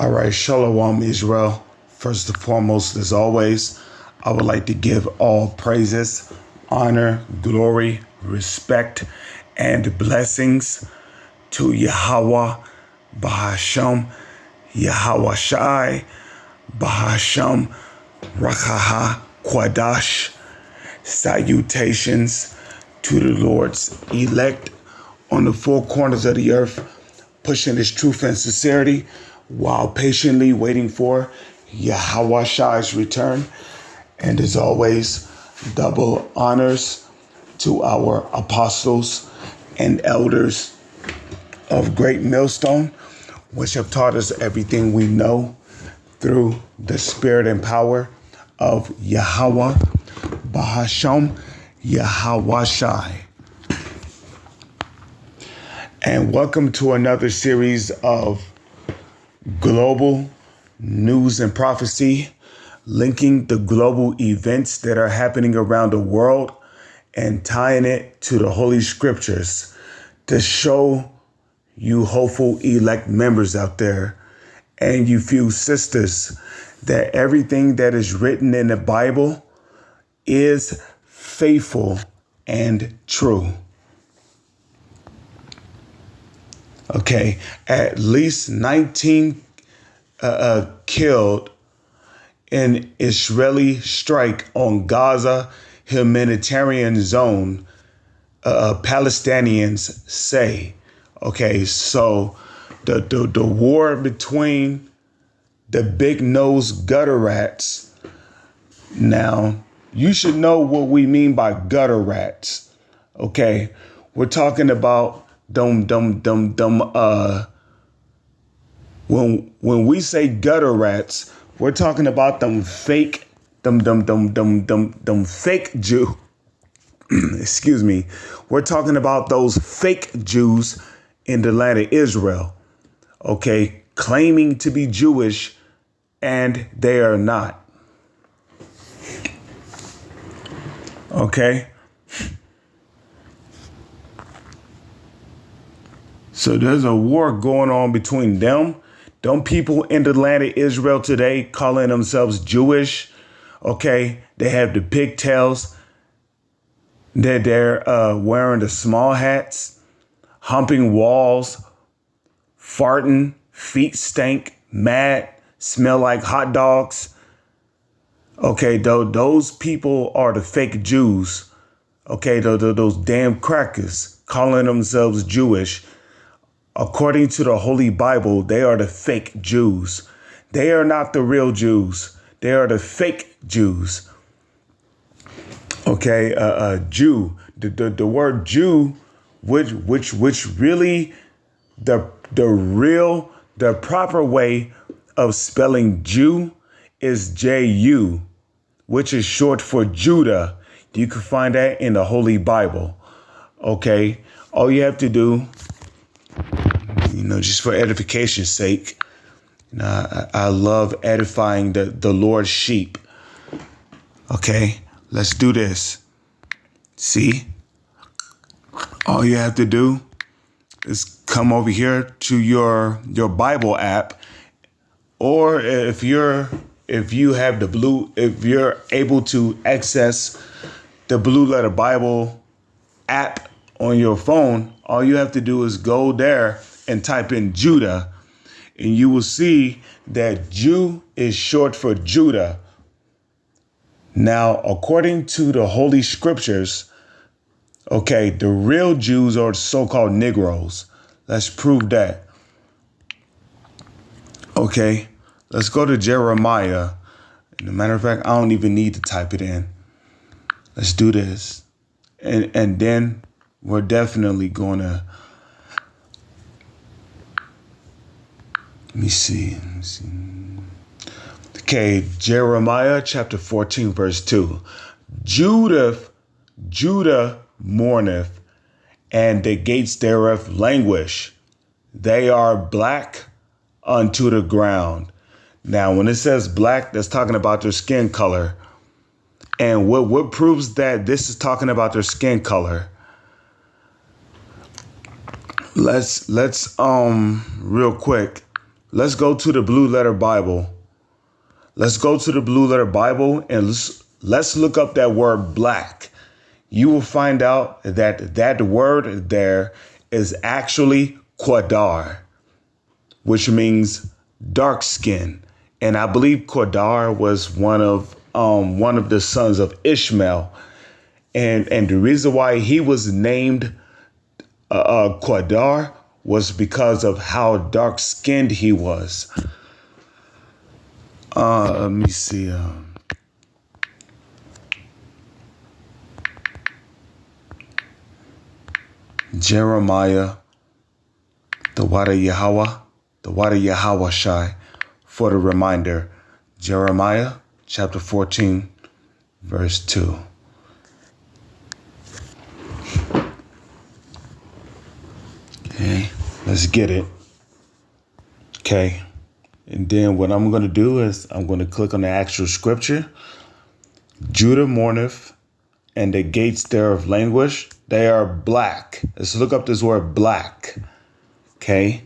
All right, Shalom Israel. First and foremost, as always, I would like to give all praises, honor, glory, respect, and blessings to Yahweh, Bahasham, Yahweh Shai, Bahasham, Rakaha, Kwadash. Salutations to the Lord's elect on the four corners of the earth, pushing his truth and sincerity while patiently waiting for Yahweh Shai's return. And as always, double honors to our apostles and elders of Great Millstone, which have taught us everything we know through the spirit and power of Yahweh, Bahasham, Yahweh Shai. And welcome to another series of global news and prophecy, linking the global events that are happening around the world and tying it to the Holy Scriptures to show you hopeful elect members out there and you few sisters that everything that is written in the Bible is faithful and true. Okay, at least 19 killed in Israeli strike on Gaza humanitarian zone, Palestinians say. Okay, so the war between the big-nosed gutter rats. Now, you should know what we mean by gutter rats. Okay, we're talking about when we say gutter rats, we're talking about them fake Jew. Excuse me. We're talking about those fake Jews in the land of Israel. Okay, claiming to be Jewish and they are not. Okay. So there's a war going on between them people in the land of Israel today calling themselves Jewish. Okay, they have the pigtails. They're wearing the small hats, humping walls, farting, feet stink, mad, smell like hot dogs. Okay, those people are the fake Jews. Okay, those damn crackers calling themselves Jewish. According to the Holy Bible, they are the fake Jews. They are not the real Jews. They are the fake Jews. Okay, Jew. The word Jew, which really the proper way of spelling Jew is J-U, which is short for Judah. You can find that in the Holy Bible. Okay, all you have to do, just for edification's sake, I love edifying the Lord's sheep. Okay, let's do this. See, all you have to do is come over here to your Bible app, or if you're able to access the Blue Letter Bible app on your phone, all you have to do is go there and type in Judah, and you will see that Jew is short for Judah. Now, according to the Holy Scriptures, okay, the real Jews are so-called Negroes. Let's prove that. Okay, let's go to Jeremiah. As a matter of fact, I don't even need to type it in. Let's do this. And then we're definitely going to, let me see. Okay, Jeremiah chapter 14, verse 2. Judah mourneth, and the gates thereof languish. They are black unto the ground. Now, when it says black, that's talking about their skin color. And what proves that this is talking about their skin color? Let's real quick, let's go to the Blue Letter Bible. Let's go to the Blue Letter Bible and let's look up that word black. You will find out that that word there is actually Qadar, which means dark skin. And I believe Qadar was one of the sons of Ishmael. And the reason why he was named Qadar was because of how dark skinned he was. Let me see. Jeremiah, the Wada Yahweh Shai, for the reminder. Jeremiah chapter 14, verse 2. Okay, let's get it. Okay, and then what I'm going to do is I'm going to click on the actual scripture. Judah mourneth, and the gates thereof languish. They are black. Let's look up this word black. Okay.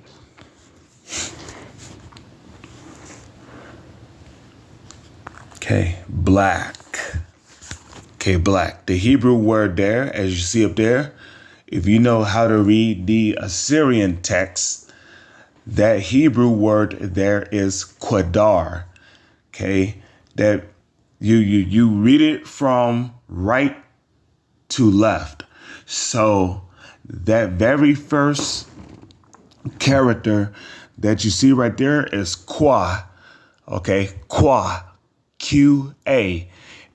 Okay, black. Okay, black. The Hebrew word there, as you see up there, if you know how to read the Assyrian text, that Hebrew word there is Qadar. Okay, that you read it from right to left. So that very first character that you see right there is Qua. Okay, Qua, Qa.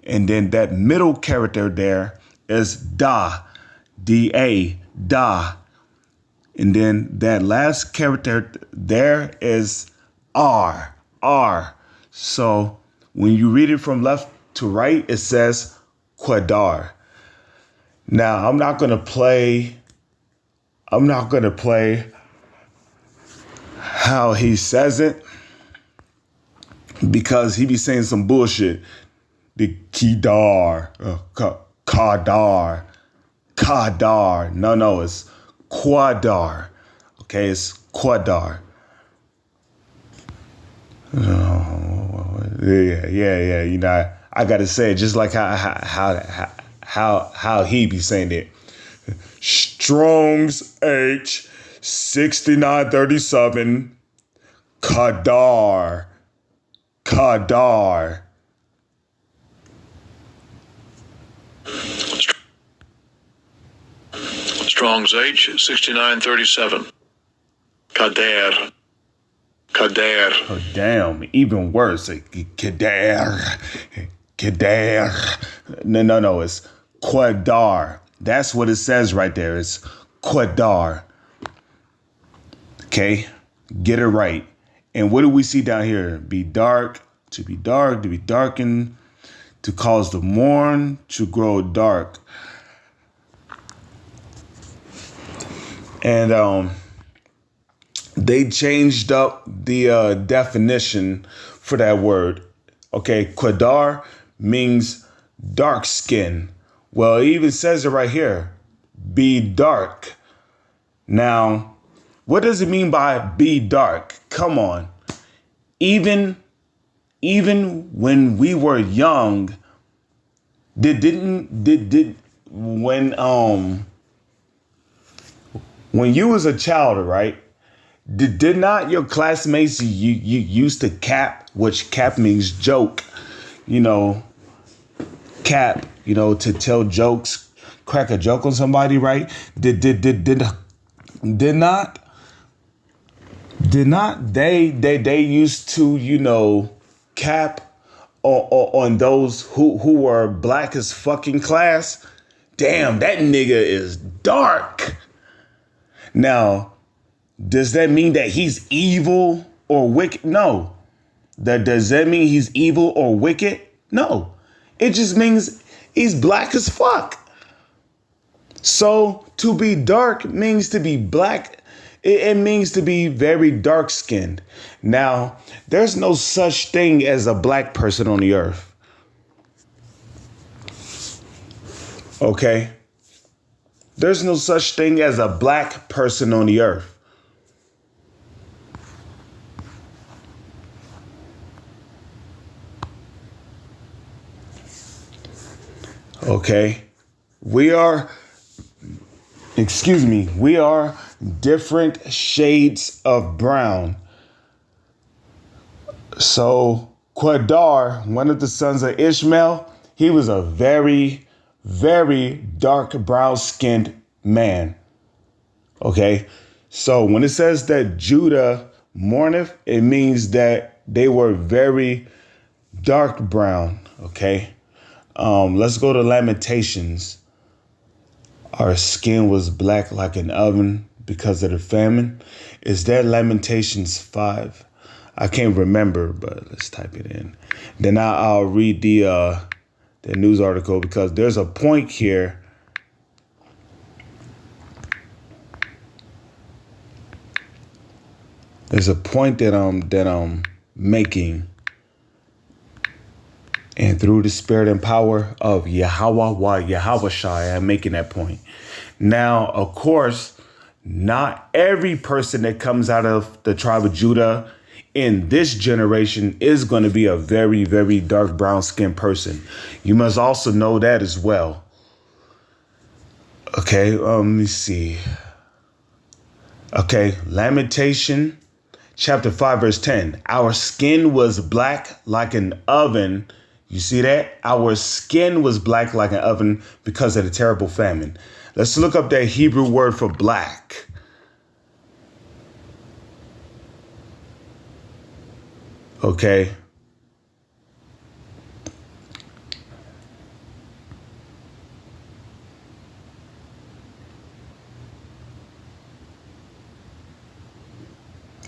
And then that middle character there is Da, Da, Da. And then that last character there is R, R. So when you read it from left to right, it says Qadar. Now, I'm not going to play how he says it because he be saying some bullshit. The Kedar, Kadar, Kadar. No, it's Qadar. Okay, it's Qadar. Yeah. You know, I got to say it just like how he be saying it. Strong's H 6937 Kadar. Strong's H 6937 Kader. Oh, damn, even worse. Kader. No, it's Qadar. That's what it says right there. It's Qadar. Okay, get it right. And what do we see down here? Be dark, to be darkened, to cause the morn to grow dark. And they changed up the definition for that word. Okay, Qadar means dark skin. Well, it even says it right here. Be dark. Now, what does it mean by be dark? Come on. Even when we were young, when you was a child, right? Did not your classmates you used to cap, which cap means joke, you know, cap, you know, to tell jokes, crack a joke on somebody, right? Did not they used to, you know, cap on those who were black as fucking class? Damn, that nigga is dark. Now, does that mean that he's evil or wicked? No. Does that mean he's evil or wicked? No. It just means he's black as fuck. So to be dark means to be black. It means to be very dark skinned. Now, there's no such thing as a black person on the earth. Okay? There's no such thing as a black person on the earth. Okay. We are we are different shades of brown. So Quadar, one of the sons of Ishmael, he was a very, very dark brown skinned man. Okay. So when it says that Judah mourneth, it means that they were very dark brown. Okay. Let's go to Lamentations. Our skin was black like an oven because of the famine. Is that Lamentations 5? I can't remember, but let's type it in. Then I'll read the news article because there's a point here. There's a point that I'm making. And through the spirit and power of Yahweh Shai, I'm making that point. Now, of course, not every person that comes out of the tribe of Judah in this generation is going to be a very, very dark brown skinned person. You must also know that as well. Okay, let me see. Okay, Lamentation chapter 5, verse 10. Our skin was black like an oven. You see that? Our skin was black like an oven because of the terrible famine. Let's look up that Hebrew word for black. Okay.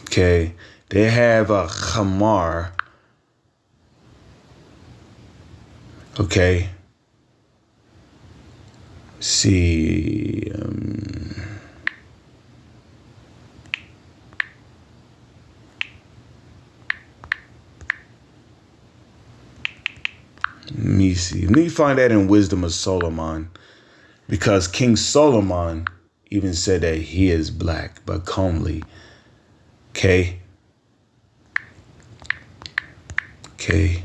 Okay. They have a chamar. Okay. See. Let me see. Let me find that in Wisdom of Solomon. Because King Solomon even said that he is black, but comely. Okay. Okay.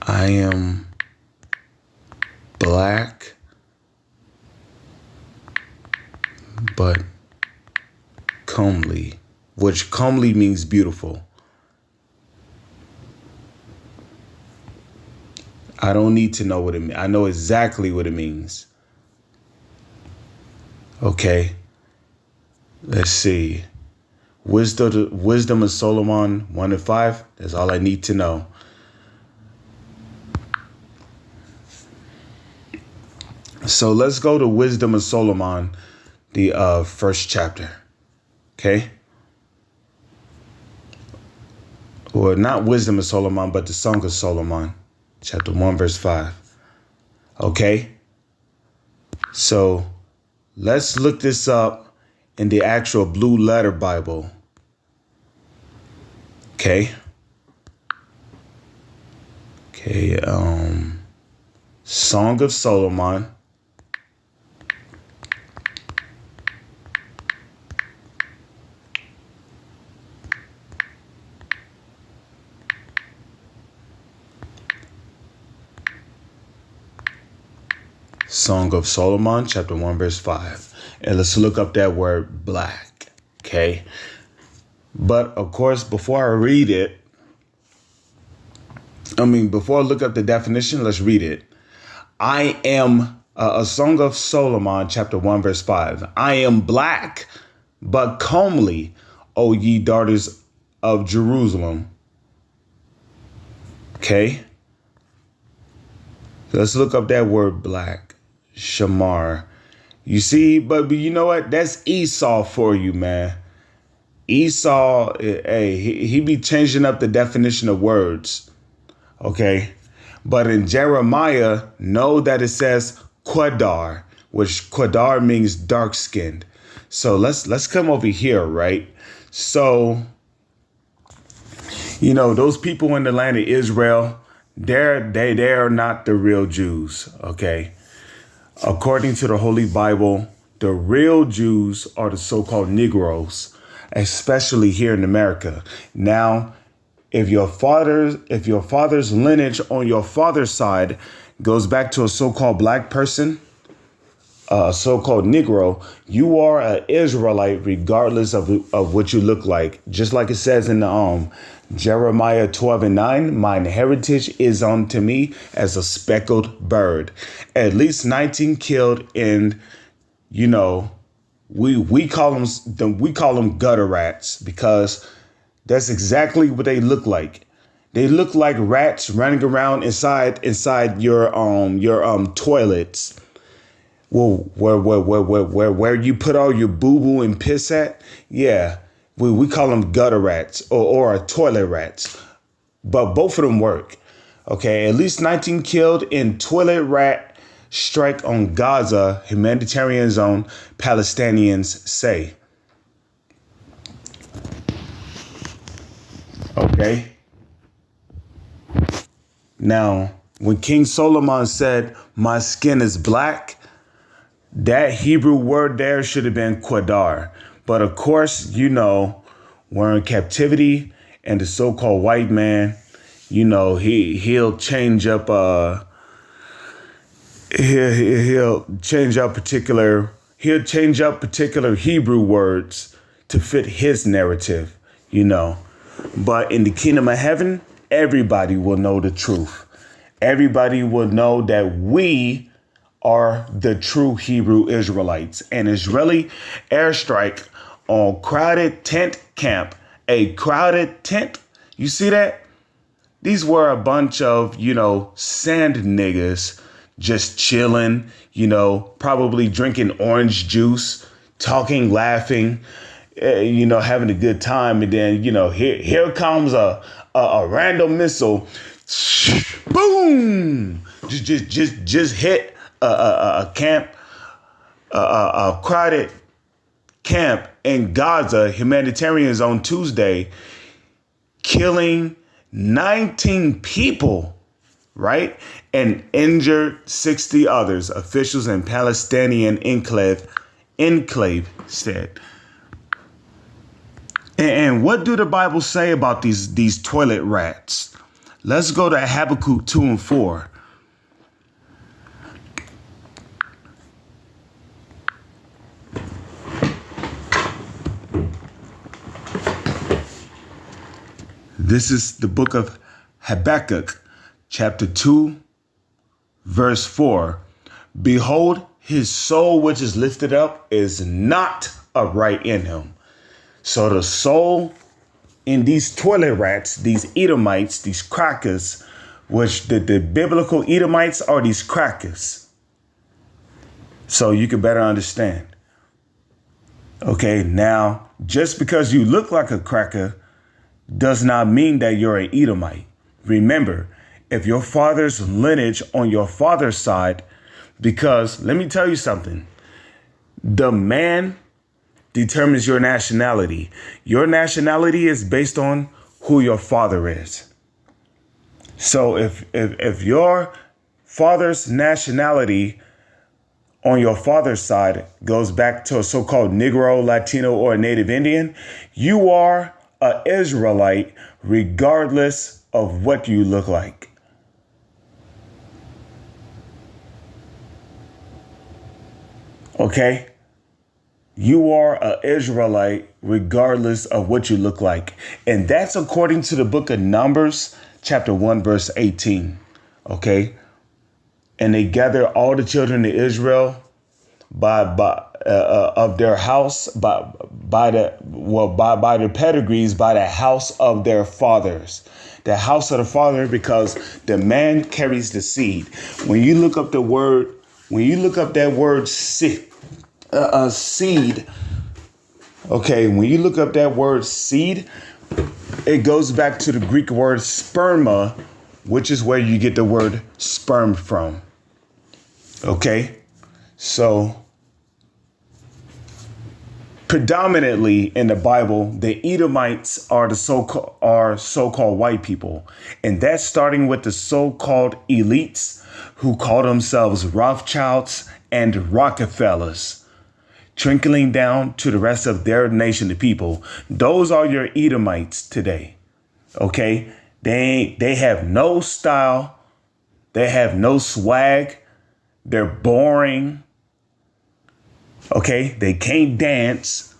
I am black, but comely, which comely means beautiful. I don't need to know what it means. I know exactly what it means. Okay. Let's see. Wisdom of Solomon 1 and 5. That's all I need to know. So let's go to Wisdom of Solomon, the first chapter. Okay. Or not Wisdom of Solomon, but the Song of Solomon, chapter 1, verse 5. Okay. So let's look this up in the actual Blue Letter Bible. Okay. Okay. Song of Solomon. Song of Solomon, chapter 1, verse 5. And let's look up that word black. Okay. But of course, before I read it, before I look up the definition, let's read it. I am a Song of Solomon, chapter 1, verse 5. I am black, but comely, O ye daughters of Jerusalem. Okay. Let's look up that word black. Shamar. You see, but you know what? That's Esau for you, man. Esau, hey, he be changing up the definition of words. Okay. But in Jeremiah, know that it says Quadar, which Quadar means dark skinned. So let's come over here, right? So, those people in the land of Israel, they are not the real Jews. Okay. According to the Holy Bible, the real Jews are the so-called Negroes, especially here in America. Now, if your father's lineage on your father's side goes back to a so-called black person, a so-called Negro. You are an Israelite regardless of what you look like. Just like it says in the Jeremiah 12:9, mine heritage is unto me as a speckled bird. At least 19 killed, and you know, we call them gutter rats because that's exactly what they look like. They look like rats running around inside your toilets. Well, where you put all your boo-boo and piss at? Yeah, we call them gutter rats or toilet rats. But both of them work. Okay, at least 19 killed in toilet rat strike on Gaza, humanitarian zone, Palestinians say. Okay. Now, when King Solomon said, my skin is black, that Hebrew word there should have been quadar. But of course, you know, we're in captivity, and the so-called white man, you know, he'll change up he'll change up particular Hebrew words to fit his narrative, you know. But in the kingdom of heaven, everybody will know the truth. Everybody will know that we are the true Hebrew Israelites. An Israeli airstrike on crowded tent camp. A crowded tent. You see that? These were a bunch of, you know, sand niggas just chilling, you know, probably drinking orange juice, talking, laughing, you know, having a good time. And then, you know, here comes a random missile. Boom! Just hit a camp, a crowded camp in Gaza, humanitarian zone Tuesday, killing 19 people, right? And injured 60 others, officials in Palestinian enclave said. And what do the Bible say about these toilet rats? Let's go to Habakkuk 2 and 4. This is the book of Habakkuk, chapter 2, verse 4. Behold, his soul which is lifted up is not upright in him. So the soul in these toilet rats, these Edomites, these crackers, which the biblical Edomites are these crackers. So you can better understand. Okay, now, just because you look like a cracker does not mean that you're an Edomite. Remember, if your father's lineage on your father's side, because let me tell you something, the man determines your nationality. Your nationality is based on who your father is. So if your father's nationality on your father's side goes back to a so-called Negro, Latino, or Native Indian, you are an Israelite regardless of what you look like. Okay? You are an Israelite regardless of what you look like. And that's according to the book of Numbers, chapter 1, verse 18. Okay? And they gather all the children of Israel of their house by their pedigrees, by the house of their fathers. The house of the father, because the man carries the seed. When you look up that word seed, okay, when you look up that word seed, it goes back to the Greek word sperma, which is where you get the word sperm from. Okay, so predominantly in the Bible, the Edomites are the so-called white people, and that's starting with the so-called elites who call themselves Rothschilds and Rockefellers, trickling down to the rest of their nation, the people. Those are your Edomites today. Okay, they have no style, They have no swag. They're boring. Okay, they can't dance.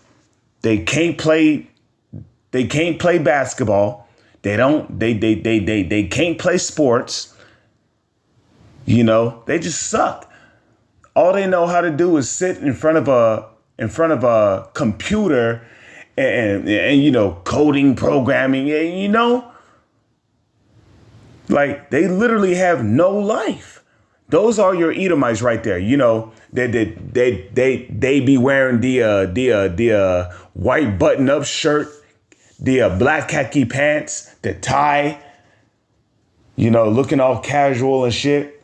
They can't play basketball. They can't play sports. You know, they just suck. All they know how to do is sit in front of a computer and you know, coding, programming, and you know, like they literally have no life. Those are your Edomites right there. You know, they be wearing the white button up shirt, the black khaki pants, the tie, you know, looking all casual and shit.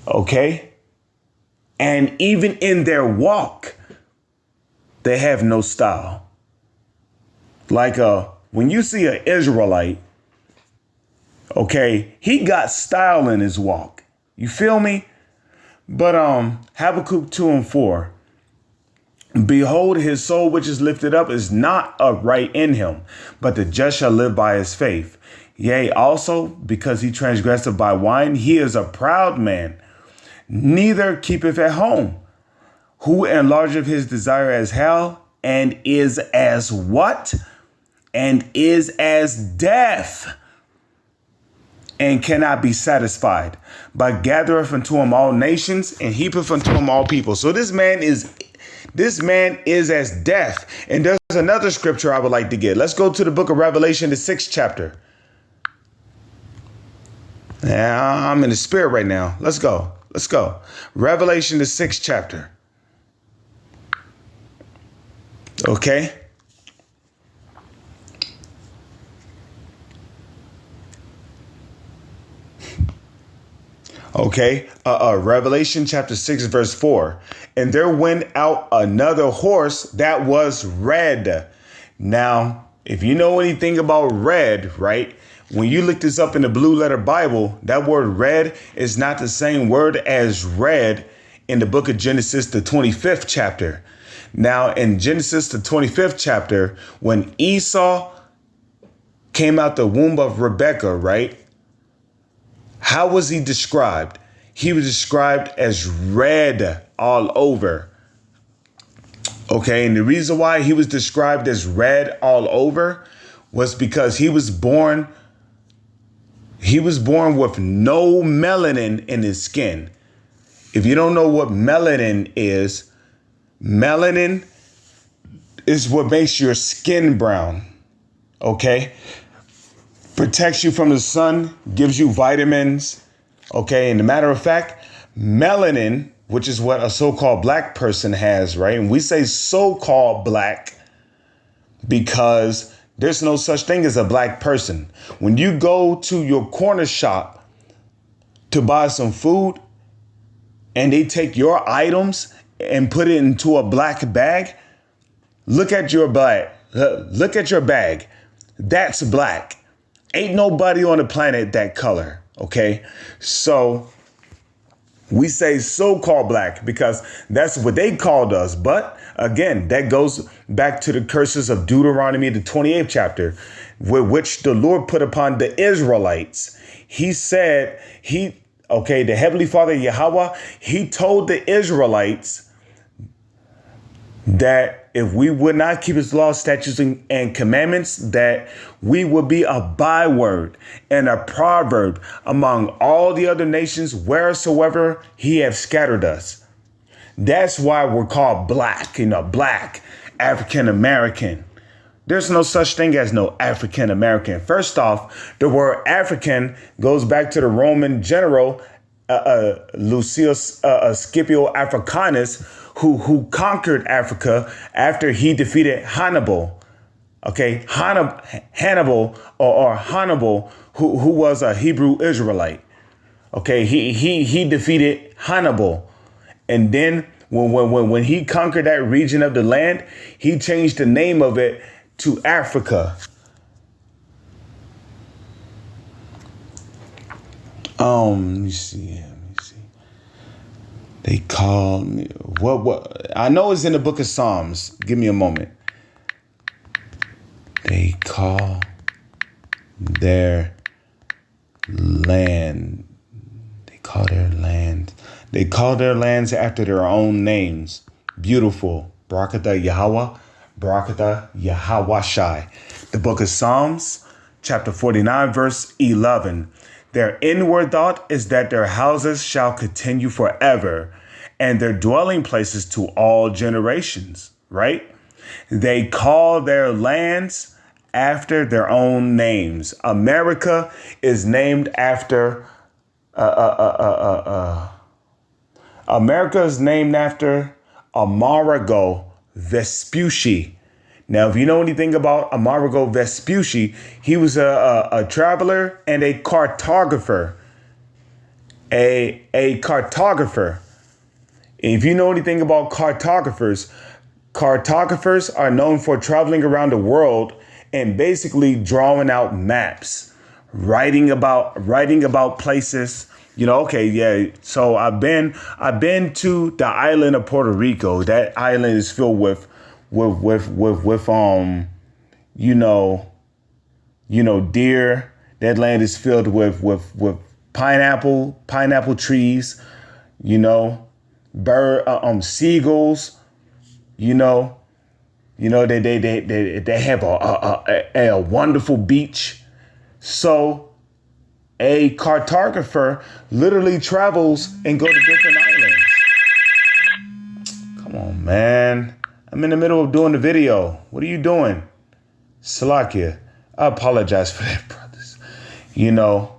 Okay. And even in their walk, they have no style. Like when you see an Israelite, okay, he got style in his walk. You feel me? But Habakkuk 2:4. Behold, his soul which is lifted up is not upright in him, but the just shall live by his faith. Yea, also, because he transgressed by wine, he is a proud man, neither keepeth at home. Who enlargeth his desire as hell, and is as what? And is as death, and cannot be satisfied, but gathereth unto him all nations, and heapeth unto him all people. So this man is as death. And there's another scripture I would like to get. Let's go to the book of Revelation, the 6th chapter. Yeah, I'm in the spirit right now. Let's go. Revelation, the 6th chapter. Okay. Okay. Revelation chapter 6, verse 4. And there went out another horse that was red. Now, if you know anything about red, right? When you look this up in the Blue Letter Bible, that word red is not the same word as red in the book of Genesis, the 25th chapter. Now, in Genesis, the 25th chapter, when Esau came out the womb of Rebekah, right? How was he described? He was described as red all over. Okay, and the reason why he was described as red all over was because he was born with no melanin in his skin. If you don't know what melanin is what makes your skin brown. Okay? Protects you from the sun, gives you vitamins. Okay, and a matter of fact, melanin, which is what a so-called black person has, right? And we say so-called black because there's no such thing as a black person. When you go to your corner shop to buy some food and they take your items and put it into a black bag, look at your bag. That's black. Ain't nobody on the planet that color. Okay. So we say so-called black because that's what they called us. But again, that goes back to the curses of Deuteronomy, the 28th chapter, which the Lord put upon the Israelites. He said, the Heavenly Father, Yahweh, he told the Israelites that if we would not keep his laws, statutes, and commandments, that we would be a byword and a proverb among all the other nations wheresoever he have scattered us. That's why we're called black, black, African American. There's no such thing as no African American. First off, the word African goes back to the Roman general Lucius Scipio Africanus, who conquered Africa after he defeated Hannibal. Okay, Hannibal, who was a Hebrew Israelite. Okay, he defeated Hannibal, and then when he conquered that region of the land, he changed the name of it to Africa. Let me see. They call me what? I know it's in the book of Psalms. Give me a moment. They call their land. They call their land. They call their lands after their own names. Beautiful. Barakatah Yahweh. Barakatah Yahweh Shai. The book of Psalms, chapter 49, verse 11. Their inward thought is that their houses shall continue forever, and their dwelling places to all generations, right? They call their lands after their own names. America is named after America is named after Amerigo Vespucci. Now, if you know anything about Amerigo Vespucci, he was a traveler and a cartographer. A cartographer. If you know anything about cartographers, cartographers are known for traveling around the world and basically drawing out maps, writing about places. You know, okay, yeah. So I've been to the island of Puerto Rico. That island is filled with deer. That land is filled with pineapple trees. Seagulls. They have a wonderful beach. So a cartographer literally travels and go to different islands. Come on, man. I'm in the middle of doing the video. What are you doing? Salakia. I apologize for that, brothers. You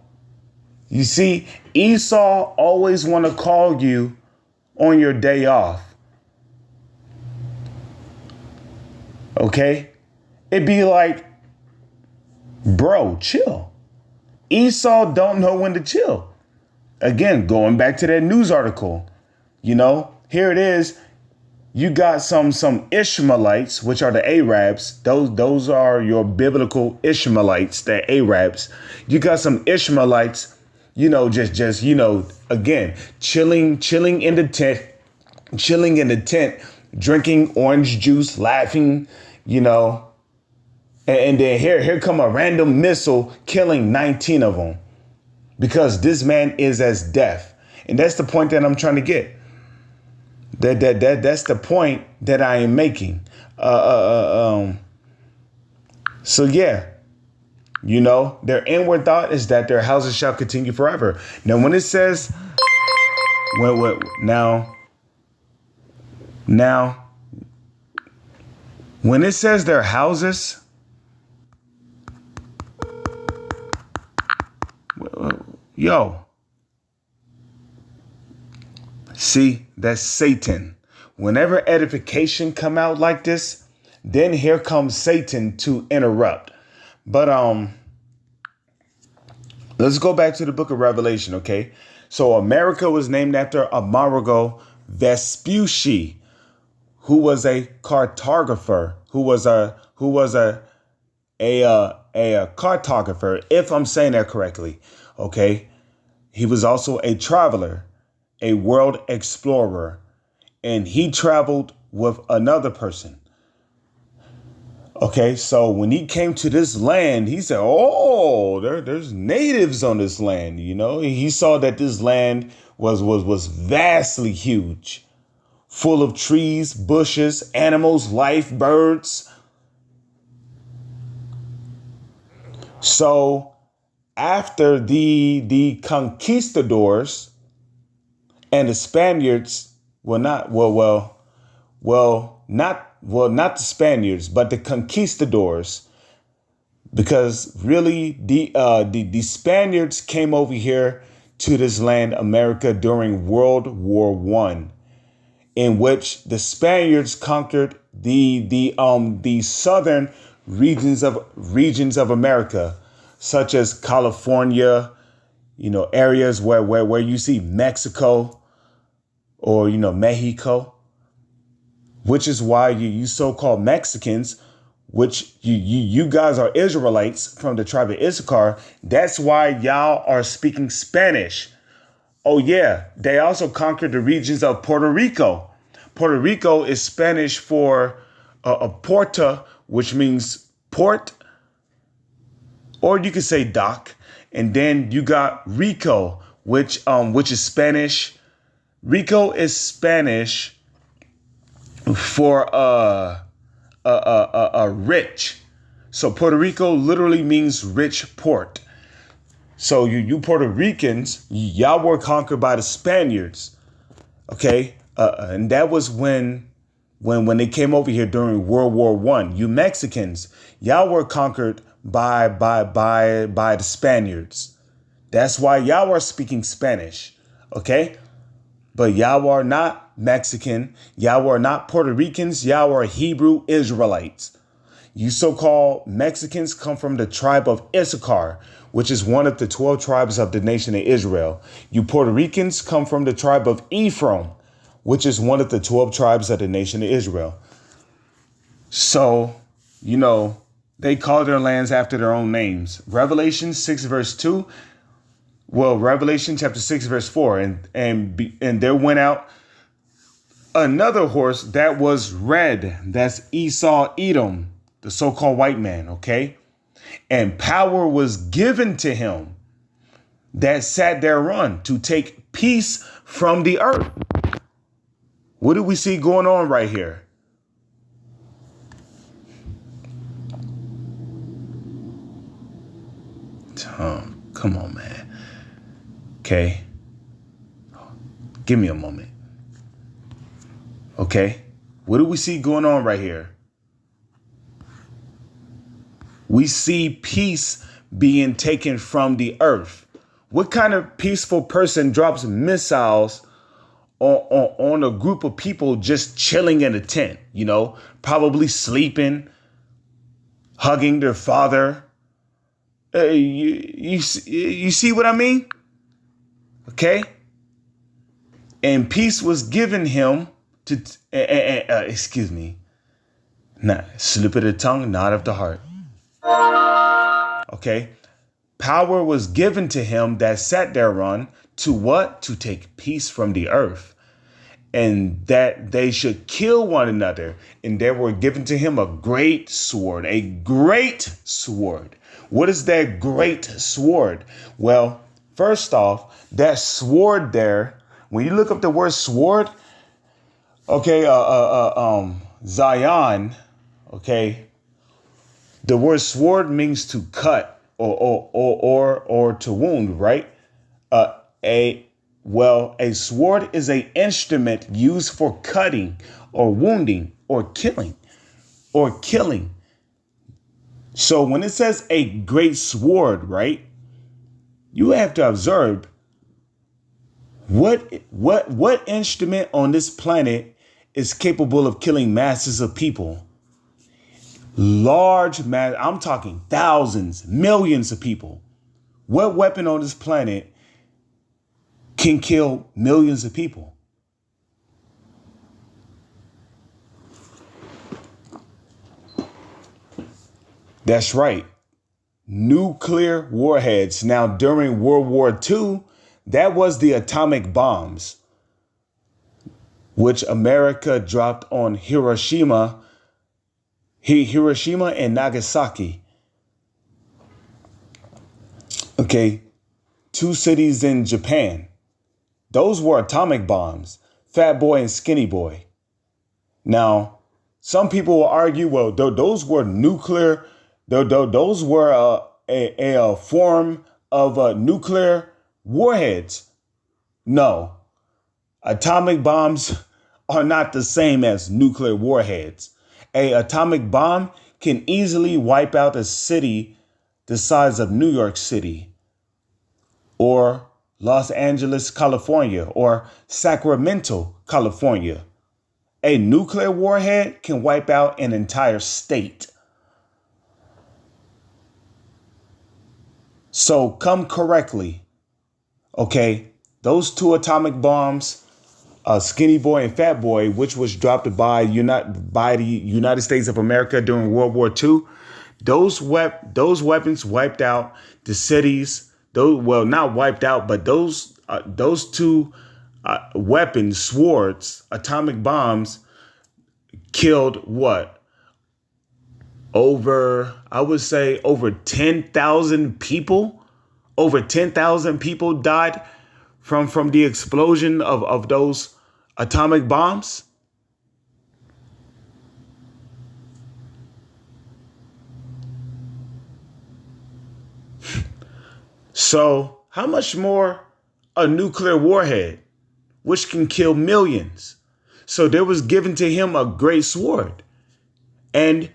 see, Esau always want to call you on your day off. Okay? It'd be like, bro, chill. Esau don't know when to chill. Again, going back to that news article, here it is. You got some Ishmaelites, which are the Arabs. Those are your biblical Ishmaelites, the Arabs. You got some Ishmaelites, again, chilling in the tent, drinking orange juice, laughing, And then here come a random missile killing 19 of them because this man is as deaf. And that's the point that I'm trying to get. That's the point that I am making. So yeah, their inward thought is that their houses shall continue forever. Now, when it says, when it says their houses, see, that's Satan. Whenever edification come out like this, then here comes Satan to interrupt. But let's go back to the book of Revelation, okay? So America was named after Amerigo Vespucci, who was a cartographer, who was a cartographer, if I'm saying that correctly, okay? He was also a traveler, a world explorer, and he traveled with another person. Okay, so when he came to this land, he said, there's natives on this land, He saw that this land was vastly huge, full of trees, bushes, animals, life, birds. So after the conquistadors and the Spaniards, not the Spaniards, but the conquistadors, because really the Spaniards came over here to this land, America, during World War I, in which the Spaniards conquered the southern regions of America, such as California, areas where you see Mexico or, Mexico, which is why you so-called Mexicans, which you guys are Israelites from the tribe of Issachar. That's why y'all are speaking Spanish. Oh, yeah. They also conquered the regions of Puerto Rico. Puerto Rico is Spanish for a porta, which means port, or you could say dock. And then you got rico, which is Spanish. Rico is Spanish for rich. So Puerto Rico literally means rich port. So you Puerto Ricans, y'all were conquered by the Spaniards. Okay, and that was when they came over here during World War I. You Mexicans, y'all were conquered by the Spaniards. That's why y'all are speaking Spanish. Okay, but y'all are not Mexican. Y'all are not Puerto Ricans. Y'all are Hebrew Israelites. You so-called Mexicans come from the tribe of Issachar, which is one of the 12 tribes of the nation of Israel. You Puerto Ricans come from the tribe of Ephraim, which is one of the 12 tribes of the nation of Israel. So, they call their lands after their own names. Revelation 6 verse 2. Well, Revelation chapter 6 verse 4. And there went out another horse that was red. That's Esau Edom, the so-called white man, okay? And power was given to him that sat thereon to take peace from the earth. What do we see going on right here? Tom, come on, man. Okay. Give me a moment. Okay. What do we see going on right here? We see peace being taken from the earth. What kind of peaceful person drops missiles on a group of people just chilling in a tent, probably sleeping, hugging their father? You see what I mean? Okay. And peace was given him to, excuse me, slip of the tongue, not of the heart. Okay. Power was given to him that sat thereon to what? To take peace from the earth, and that they should kill one another. And there were given to him a great sword, a great sword. What is that great sword? Well, first off, that sword there, when you look up the word sword, okay, Zion, okay, the word sword means to cut or to wound, right? A sword is an instrument used for cutting or wounding or killing. So when it says a great sword, right, you have to observe what instrument on this planet is capable of killing masses of people. I'm talking thousands, millions of people. What weapon on this planet can kill millions of people? That's right. Nuclear warheads. Now, during World War II, that was the atomic bombs, which America dropped on Hiroshima and Nagasaki. Okay, 2 cities in Japan. Those were atomic bombs, Fat Boy and Skinny Boy. Now, some people will argue, well, those were nuclear. Those were a form of nuclear warheads. No, atomic bombs are not the same as nuclear warheads. An atomic bomb can easily wipe out a city the size of New York City, or Los Angeles, California, or Sacramento, California. A nuclear warhead can wipe out an entire state. So come correctly. Okay, those 2 atomic bombs, Skinny Boy and Fat Boy, which was dropped by the United States of America during World War II, those weapons wiped out the cities. Not wiped out, but those 2 weapons, swords, atomic bombs, killed what? I would say over 10,000 people over 10,000 people died from the explosion of those atomic bombs? So how much more a nuclear warhead, which can kill millions? So there was given to him a great sword. And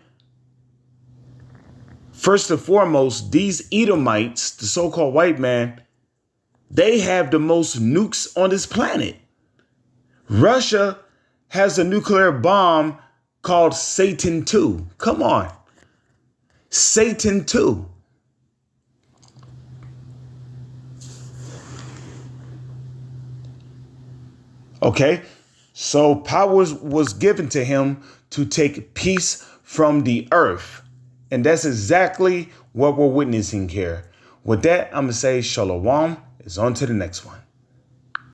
first and foremost, these Edomites, the so-called white man, they have the most nukes on this planet. Russia has a nuclear bomb called Satan II. Come on. Satan II. Okay, so power was given to him to take peace from the earth. And that's exactly what we're witnessing here. With that, I'm going to say shalom. It's on to the next one.